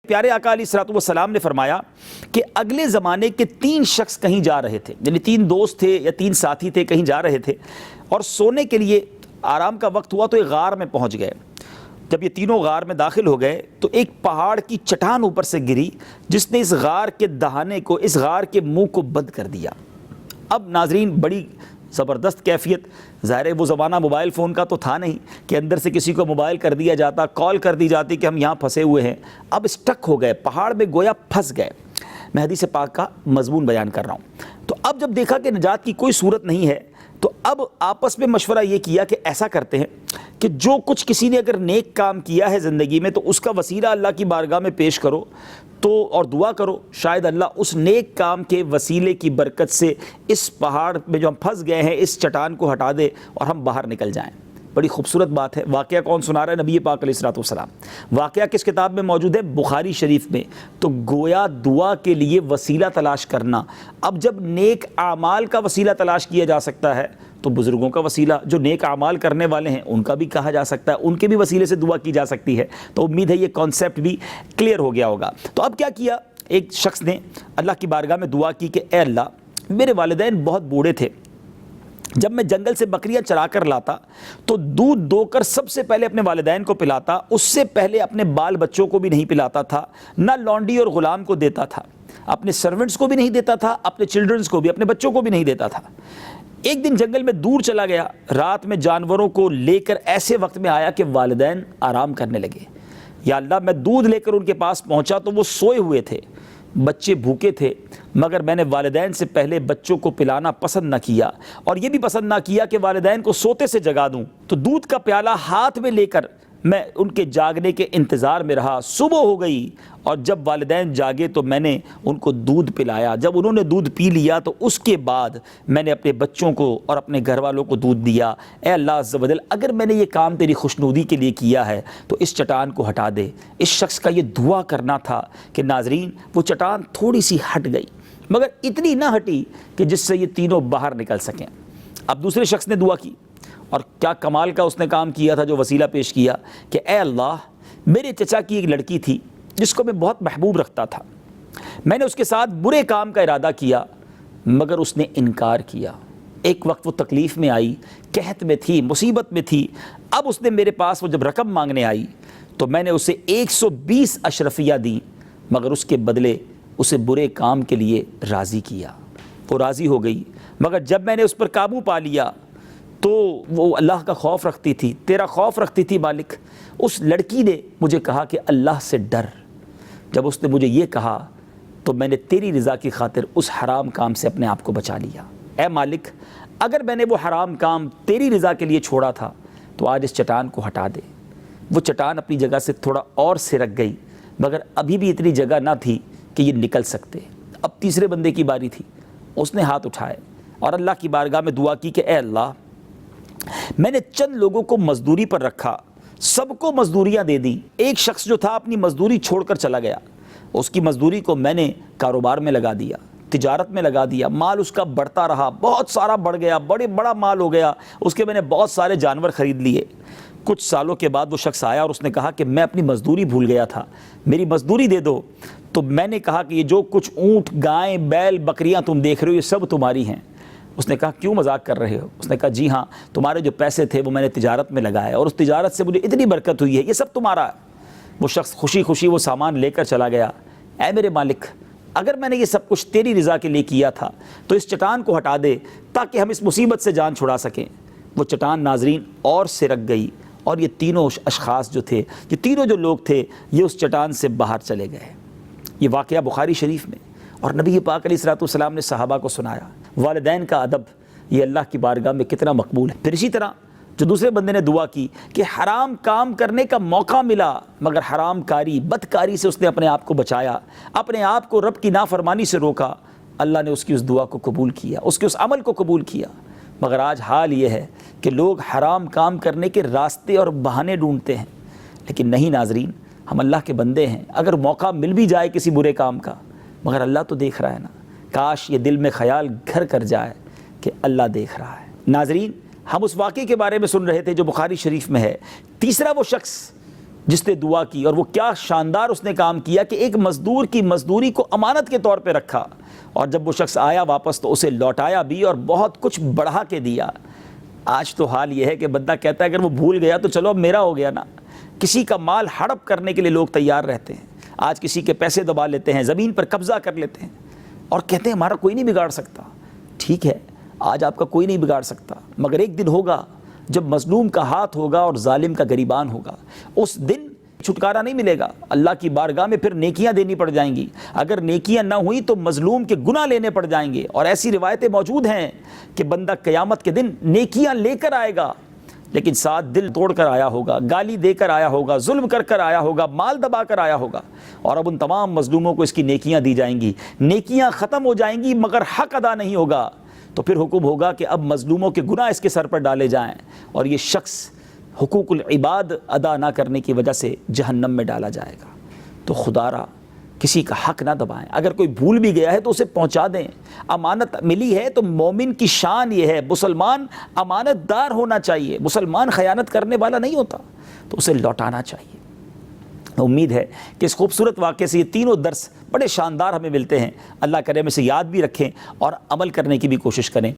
پیارے آقا علیہ الصلوۃ والسلام نے فرمایا کہ اگلے زمانے کے 3 شخص کہیں جا رہے تھے، یعنی 3 دوست تھے یا 3 ساتھی تھے، کہیں جا رہے تھے اور سونے کے لیے آرام کا وقت ہوا تو ایک غار میں پہنچ گئے۔ جب یہ تینوں غار میں داخل ہو گئے تو ایک پہاڑ کی چٹان اوپر سے گری جس نے اس غار کے دہانے کو، اس غار کے منہ کو بند کر دیا۔ اب ناظرین بڑی زبردست کیفیت، ظاہر ہے وہ زمانہ موبائل فون کا تو تھا نہیں کہ اندر سے کسی کو موبائل کر دیا جاتا، کال کر دی جاتی کہ ہم یہاں پھنسے ہوئے ہیں۔ اب اسٹک ہو گئے، پہاڑ میں گویا پھنس گئے۔ میں حدیث پاک کا مضمون بیان کر رہا ہوں۔ تو اب جب دیکھا کہ نجات کی کوئی صورت نہیں ہے تو اب آپس میں مشورہ یہ کیا کہ ایسا کرتے ہیں کہ جو کچھ کسی نے اگر نیک کام کیا ہے زندگی میں تو اس کا وسیلہ اللہ کی بارگاہ میں پیش کرو تو اور دعا کرو، شاید اللہ اس نیک کام کے وسیلے کی برکت سے اس پہاڑ میں جو ہم پھنس گئے ہیں اس چٹان کو ہٹا دے اور ہم باہر نکل جائیں۔ بڑی خوبصورت بات ہے۔ واقعہ کون سنا رہا ہے؟ نبی پاک علیہ الصلوۃ والسلام۔ واقعہ کس کتاب میں موجود ہے؟ بخاری شریف میں۔ تو گویا دعا کے لیے وسیلہ تلاش کرنا، اب جب نیک اعمال کا وسیلہ تلاش کیا جا سکتا ہے تو بزرگوں کا وسیلہ، جو نیک اعمال کرنے والے ہیں ان کا بھی کہا جا سکتا ہے، ان کے بھی وسیلے سے دعا کی جا سکتی ہے۔ تو امید ہے یہ کانسیپٹ بھی کلیئر ہو گیا ہوگا۔ تو اب کیا کیا؟ ایک شخص نے اللہ کی بارگاہ میں دعا کی کہ اے اللہ، میرے والدین بہت بوڑھے تھے، جب میں جنگل سے بکریاں چرا کر لاتا تو دودھ دو کر سب سے پہلے اپنے والدین کو پلاتا، اس سے پہلے اپنے بال بچوں کو بھی نہیں پلاتا تھا، نہ لونڈی اور غلام کو دیتا تھا، اپنے سرونٹس کو بھی نہیں دیتا تھا، اپنے چلڈرنز کو بھی، اپنے بچوں کو بھی نہیں دیتا تھا۔ ایک دن جنگل میں دور چلا گیا، رات میں جانوروں کو لے کر ایسے وقت میں آیا کہ والدین آرام کرنے لگے۔ یا اللہ، میں دودھ لے کر ان کے پاس پہنچا تو وہ سوئے ہوئے تھے، بچے بھوکے تھے، مگر میں نے والدین سے پہلے بچوں کو پلانا پسند نہ کیا اور یہ بھی پسند نہ کیا کہ والدین کو سوتے سے جگا دوں۔ تو دودھ کا پیالہ ہاتھ میں لے کر میں ان کے جاگنے کے انتظار میں رہا۔ صبح ہو گئی اور جب والدین جاگے تو میں نے ان کو دودھ پلایا۔ جب انہوں نے دودھ پی لیا تو اس کے بعد میں نے اپنے بچوں کو اور اپنے گھر والوں کو دودھ دیا۔ اے اللہ عز و جل، اگر میں نے یہ کام تیری خوشنودی کے لیے کیا ہے تو اس چٹان کو ہٹا دے۔ اس شخص کا یہ دعا کرنا تھا کہ ناظرین وہ چٹان تھوڑی سی ہٹ گئی، مگر اتنی نہ ہٹی کہ جس سے یہ تینوں باہر نکل سکیں۔ اب دوسرے شخص نے دعا کی اور کیا کمال کا اس نے کام کیا تھا جو وسیلہ پیش کیا کہ اے اللہ، میرے چچا کی ایک لڑکی تھی جس کو میں بہت محبوب رکھتا تھا، میں نے اس کے ساتھ برے کام کا ارادہ کیا مگر اس نے انکار کیا۔ ایک وقت وہ تکلیف میں آئی، قحط میں تھی، مصیبت میں تھی، اب اس نے میرے پاس وہ جب رقم مانگنے آئی تو میں نے اسے 120 اشرفیہ دیں مگر اس کے بدلے اسے برے کام کے لیے راضی کیا۔ وہ راضی ہو گئی مگر جب میں نے اس پر قابو پا لیا تو وہ اللہ کا خوف رکھتی تھی، تیرا خوف رکھتی تھی مالک۔ اس لڑکی نے مجھے کہا کہ اللہ سے ڈر۔ جب اس نے مجھے یہ کہا تو میں نے تیری رضا کی خاطر اس حرام کام سے اپنے آپ کو بچا لیا۔ اے مالک، اگر میں نے وہ حرام کام تیری رضا کے لیے چھوڑا تھا تو آج اس چٹان کو ہٹا دے۔ وہ چٹان اپنی جگہ سے تھوڑا اور سرک گئی مگر ابھی بھی اتنی جگہ نہ تھی کہ یہ نکل سکتے۔ اب تیسرے بندے کی باری تھی، اس نے ہاتھ اٹھائے اور اللہ کی بارگاہ میں دعا کی کہ اے اللہ، میں نے چند لوگوں کو مزدوری پر رکھا، سب کو مزدوریاں دے دیں۔ ایک شخص جو تھا اپنی مزدوری چھوڑ کر چلا گیا، اس کی مزدوری کو میں نے کاروبار میں لگا دیا، تجارت میں لگا دیا، مال اس کا بڑھتا رہا، بہت سارا بڑھ گیا، بڑا مال ہو گیا، اس کے میں نے بہت سارے جانور خرید لیے۔ کچھ سالوں کے بعد وہ شخص آیا اور اس نے کہا کہ میں اپنی مزدوری بھول گیا تھا، میری مزدوری دے دو۔ تو میں نے کہا کہ یہ جو کچھ اونٹ، گائیں، بیل، بکریاں تم دیکھ رہے ہو یہ سب تمہاری ہیں۔ اس نے کہا کیوں مذاق کر رہے ہو؟ اس نے کہا جی ہاں، تمہارے جو پیسے تھے وہ میں نے تجارت میں لگائے اور اس تجارت سے مجھے اتنی برکت ہوئی ہے، یہ سب تمہارا ہے۔ وہ شخص خوشی خوشی وہ سامان لے کر چلا گیا۔ اے میرے مالک، اگر میں نے یہ سب کچھ تیری رضا کے لیے کیا تھا تو اس چٹان کو ہٹا دے تاکہ ہم اس مصیبت سے جان چھڑا سکیں۔ وہ چٹان ناظرین اور سرک گئی اور یہ تینوں اشخاص جو تھے، یہ تینوں جو لوگ تھے، یہ اس چٹان سے باہر چلے گئے۔ یہ واقعہ بخاری شریف میں، اور نبی پاک علیہ الصلوۃ والسلام نے صحابہ کو سنایا۔ والدین کا ادب یہ اللہ کی بارگاہ میں کتنا مقبول ہے۔ پھر اسی طرح جو دوسرے بندے نے دعا کی کہ حرام کام کرنے کا موقع ملا مگر حرام کاری، بدکاری سے اس نے اپنے آپ کو بچایا، اپنے آپ کو رب کی نافرمانی سے روکا، اللہ نے اس کی اس دعا کو قبول کیا، اس کے اس عمل کو قبول کیا۔ مگر آج حال یہ ہے کہ لوگ حرام کام کرنے کے راستے اور بہانے ڈھونڈتے ہیں، لیکن نہیں ناظرین، ہم اللہ کے بندے ہیں، اگر موقع مل بھی جائے کسی برے کام کا مگر اللہ تو دیکھ رہا ہے نا۔ کاش یہ دل میں خیال گھر کر جائے کہ اللہ دیکھ رہا ہے۔ ناظرین، ہم اس واقعے کے بارے میں سن رہے تھے جو بخاری شریف میں ہے۔ تیسرا وہ شخص جس نے دعا کی، اور وہ کیا شاندار اس نے کام کیا کہ ایک مزدور کی مزدوری کو امانت کے طور پہ رکھا، اور جب وہ شخص آیا واپس تو اسے لوٹایا بھی اور بہت کچھ بڑھا کے دیا۔ آج تو حال یہ ہے کہ بندہ کہتا ہے اگر وہ بھول گیا تو چلو اب میرا ہو گیا نا۔ کسی کا مال ہڑپ کرنے کے لیے لوگ تیار رہتے ہیں، آج کسی کے پیسے دبا لیتے ہیں، زمین پر قبضہ کر لیتے ہیں اور کہتے ہیں ہمارا کوئی نہیں بگاڑ سکتا۔ ٹھیک ہے، آج آپ کا کوئی نہیں بگاڑ سکتا، مگر ایک دن ہوگا جب مظلوم کا ہاتھ ہوگا اور ظالم کا گریبان ہوگا، اس دن چھٹکارا نہیں ملے گا۔ اللہ کی بارگاہ میں پھر نیکیاں دینی پڑ جائیں گی، اگر نیکیاں نہ ہوئی تو مظلوم کے گناہ لینے پڑ جائیں گے، اور ایسی روایتیں موجود ہیں کہ بندہ قیامت کے دن نیکیاں لے کر آئے گا لیکن ساتھ دل توڑ کر آیا ہوگا، گالی دے کر آیا ہوگا، ظلم کر کر آیا ہوگا، مال دبا کر آیا ہوگا، اور اب ان تمام مظلوموں کو اس کی نیکیاں دی جائیں گی، نیکیاں ختم ہو جائیں گی مگر حق ادا نہیں ہوگا۔ تو پھر حکم ہوگا کہ اب مظلوموں کے گناہ اس کے سر پر ڈالے جائیں، اور یہ شخص حقوق العباد ادا نہ کرنے کی وجہ سے جہنم میں ڈالا جائے گا۔ تو خدا را کسی کا حق نہ دبائیں، اگر کوئی بھول بھی گیا ہے تو اسے پہنچا دیں۔ امانت ملی ہے تو مومن کی شان یہ ہے، مسلمان امانت دار ہونا چاہیے، مسلمان خیانت کرنے والا نہیں ہوتا، تو اسے لوٹانا چاہیے۔ امید ہے کہ اس خوبصورت واقعے سے یہ تینوں درس بڑے شاندار ہمیں ملتے ہیں۔ اللہ کرے ہم اسے یاد بھی رکھیں اور عمل کرنے کی بھی کوشش کریں۔